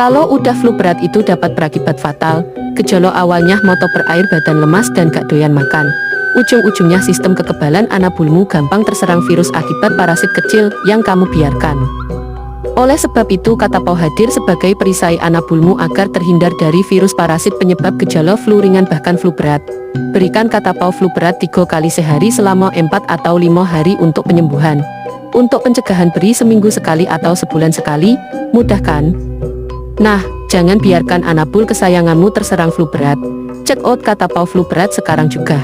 Kalau udah flu berat itu dapat berakibat fatal. Gejala awalnya moto berair, badan lemas dan gak doyan makan. Ujung-ujungnya sistem kekebalan anabulmu gampang terserang virus akibat parasit kecil yang kamu biarkan. Oleh sebab itu Katapau hadir sebagai perisai anabulmu agar terhindar dari virus parasit penyebab gejala flu ringan bahkan flu berat. Berikan Katapau flu berat 3 kali sehari selama 4 atau 5 hari untuk penyembuhan. Untuk pencegahan beri seminggu sekali atau sebulan sekali, mudah kan? Nah, jangan biarkan anabul kesayanganmu terserang flu berat. Check out Katapau flu berat sekarang juga.